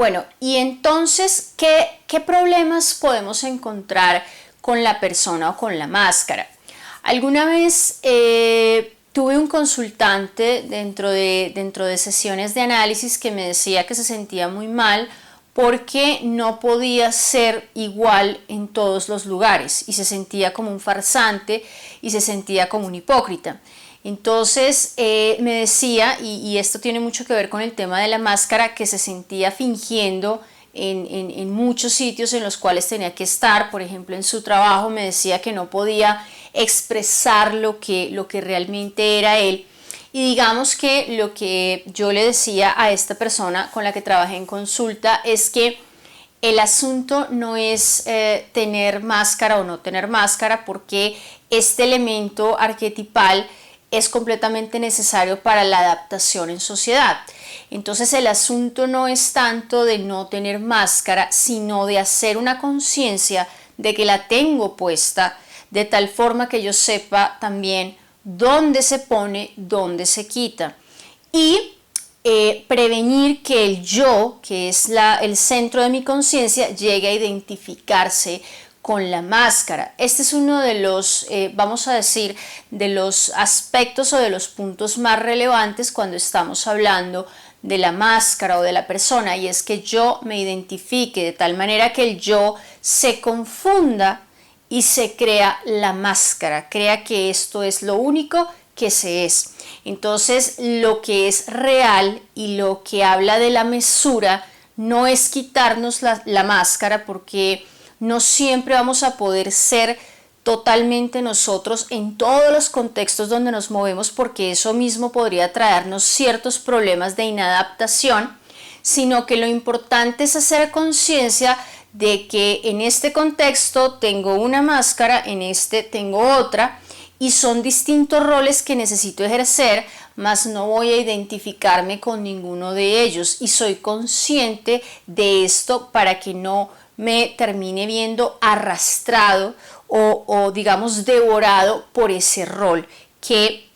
Bueno, y entonces, ¿qué problemas podemos encontrar con la persona o con la máscara? Alguna vez tuve un consultante dentro de sesiones de análisis que me decía que se sentía muy mal porque no podía ser igual en todos los lugares y se sentía como un farsante y se sentía como un hipócrita. Entonces me decía, y esto tiene mucho que ver con el tema de la máscara, que se sentía fingiendo en muchos sitios en los cuales tenía que estar. Por ejemplo, en su trabajo me decía que no podía expresar lo que realmente era él. Y digamos que lo que yo le decía a esta persona con la que trabajé en consulta es que el asunto no es tener máscara o no tener máscara, porque este elemento arquetipal es completamente necesario para la adaptación en sociedad. Entonces el asunto no es tanto de no tener máscara, sino de hacer una conciencia de que la tengo puesta, de tal forma que yo sepa también dónde se pone, dónde se quita. Y prevenir que el yo, que es el centro de mi conciencia, llegue a identificarse con la máscara. Este es uno de los, vamos a decir, de los aspectos o de los puntos más relevantes cuando estamos hablando de la máscara o de la persona, y es que yo me identifique de tal manera que el yo se confunda y se crea la máscara, crea que esto es lo único que se es. Entonces, lo que es real y lo que habla de la mesura no es quitarnos la máscara, porque no siempre vamos a poder ser totalmente nosotros en todos los contextos donde nos movemos, porque eso mismo podría traernos ciertos problemas de inadaptación, sino que lo importante es hacer conciencia de que en este contexto tengo una máscara, en este tengo otra, y son distintos roles que necesito ejercer, mas no voy a identificarme con ninguno de ellos, y soy consciente de esto para que no me termine viendo arrastrado o digamos devorado por ese rol que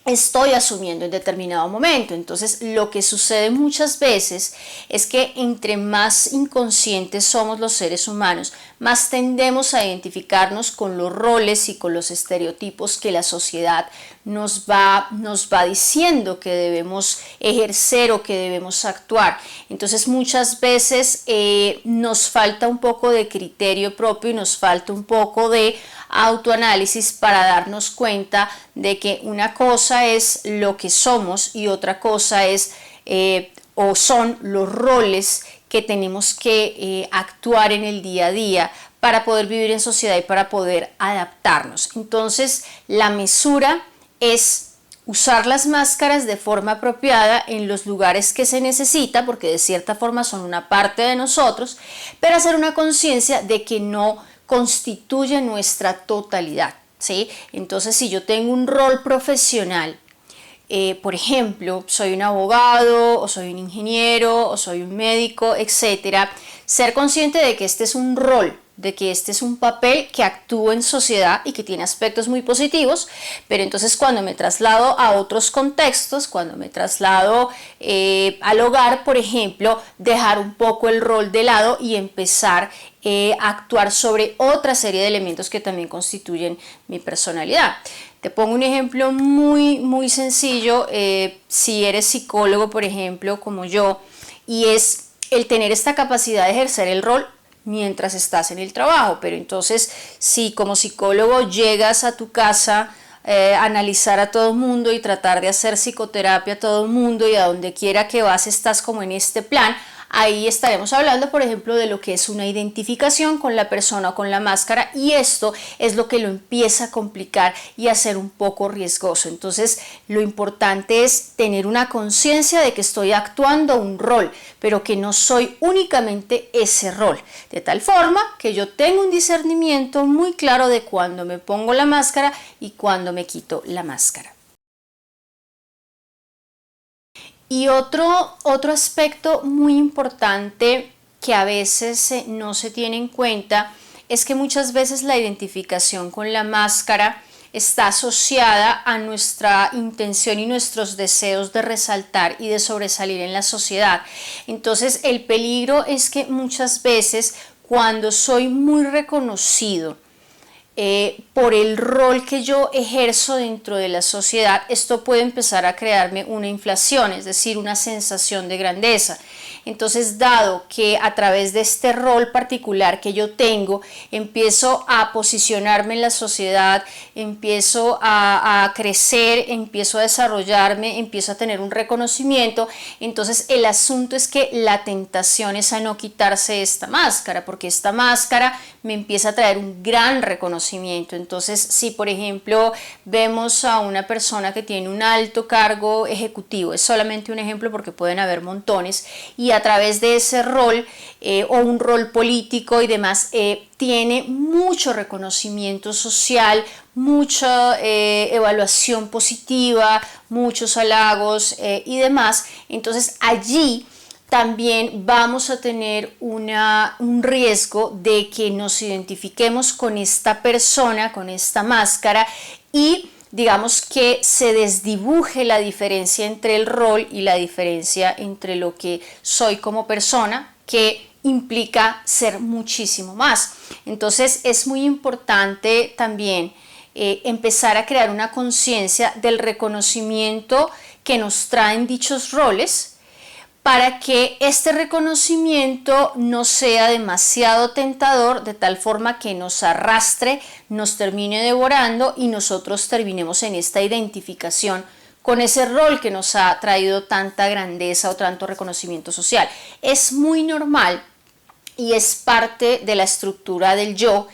estoy asumiendo en determinado momento. Entonces, lo que sucede muchas veces es que entre más inconscientes somos los seres humanos, más tendemos a identificarnos con los roles y con los estereotipos que la sociedad nos va diciendo que debemos ejercer o que debemos actuar. Entonces, muchas veces nos falta un poco de criterio propio y nos falta un poco de autoanálisis para darnos cuenta de que una cosa es lo que somos y otra cosa es o son los roles que tenemos que actuar en el día a día para poder vivir en sociedad y para poder adaptarnos. Entonces, la mesura es usar las máscaras de forma apropiada en los lugares que se necesita, porque de cierta forma son una parte de nosotros, pero hacer una conciencia de que no constituye nuestra totalidad, ¿sí? Entonces, si yo tengo un rol profesional, por ejemplo, soy un abogado, o soy un ingeniero, o soy un médico, etcétera, ser consciente de que este es un rol, de que este es un papel que actúa en sociedad y que tiene aspectos muy positivos, pero entonces cuando me traslado a otros contextos, cuando me traslado al hogar, por ejemplo, dejar un poco el rol de lado y empezar a actuar sobre otra serie de elementos que también constituyen mi personalidad. Te pongo un ejemplo muy sencillo, si eres psicólogo, por ejemplo, como yo, y es el tener esta capacidad de ejercer el rol mientras estás en el trabajo. Pero entonces, si como psicólogo llegas a tu casa analizar a todo el mundo y tratar de hacer psicoterapia a todo el mundo, y a donde quiera que vas estás como en este plan, ahí estaremos hablando, por ejemplo, de lo que es una identificación con la persona o con la máscara, y esto es lo que lo empieza a complicar y a ser un poco riesgoso. Entonces, lo importante es tener una conciencia de que estoy actuando un rol, pero que no soy únicamente ese rol, de tal forma que yo tengo un discernimiento muy claro de cuándo me pongo la máscara y cuándo me quito la máscara. Y otro aspecto muy importante que a veces no se tiene en cuenta es que muchas veces la identificación con la máscara está asociada a nuestra intención y nuestros deseos de resaltar y de sobresalir en la sociedad. Entonces el peligro es que muchas veces cuando soy muy reconocido por el rol que yo ejerzo dentro de la sociedad, esto puede empezar a crearme una inflación, es decir, una sensación de grandeza. Entonces, dado que a través de este rol particular que yo tengo, empiezo a posicionarme en la sociedad, empiezo a crecer, empiezo a desarrollarme, empiezo a tener un reconocimiento, entonces el asunto es que la tentación es a no quitarse esta máscara, porque esta máscara me empieza a traer un gran reconocimiento. Entonces, si por ejemplo vemos a una persona que tiene un alto cargo ejecutivo, es solamente un ejemplo porque pueden haber montones, y a través de ese rol o un rol político y demás, tiene mucho reconocimiento social, mucha evaluación positiva, muchos halagos y demás, entonces allí también vamos a tener un riesgo de que nos identifiquemos con esta persona, con esta máscara, y digamos que se desdibuje la diferencia entre el rol y la diferencia entre lo que soy como persona, que implica ser muchísimo más. Entonces es muy importante también empezar a crear una conciencia del reconocimiento que nos traen dichos roles, para que este reconocimiento no sea demasiado tentador, de tal forma que nos arrastre, nos termine devorando y nosotros terminemos en esta identificación con ese rol que nos ha traído tanta grandeza o tanto reconocimiento social. Es muy normal y es parte de la estructura del yo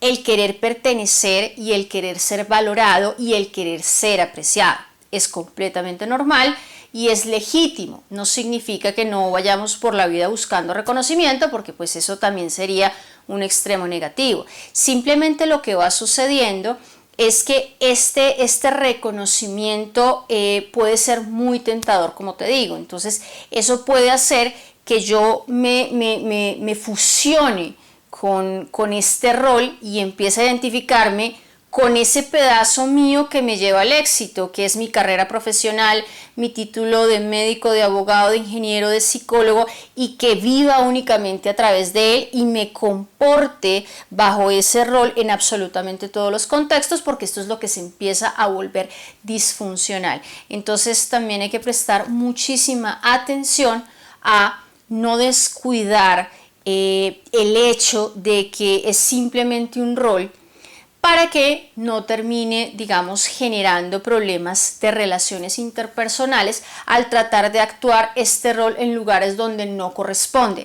el querer pertenecer y el querer ser valorado y el querer ser apreciado. Es completamente normal y es legítimo. No significa que no vayamos por la vida buscando reconocimiento, porque pues eso también sería un extremo negativo. Simplemente lo que va sucediendo es que este reconocimiento puede ser muy tentador, como te digo. Entonces eso puede hacer que yo me fusione con este rol y empiece a identificarme con ese pedazo mío que me lleva al éxito, que es mi carrera profesional, mi título de médico, de abogado, de ingeniero, de psicólogo, y que viva únicamente a través de él y me comporte bajo ese rol en absolutamente todos los contextos, porque esto es lo que se empieza a volver disfuncional. Entonces también hay que prestar muchísima atención a no descuidar el hecho de que es simplemente un rol, para que no termine, digamos, generando problemas de relaciones interpersonales al tratar de actuar este rol en lugares donde no corresponde.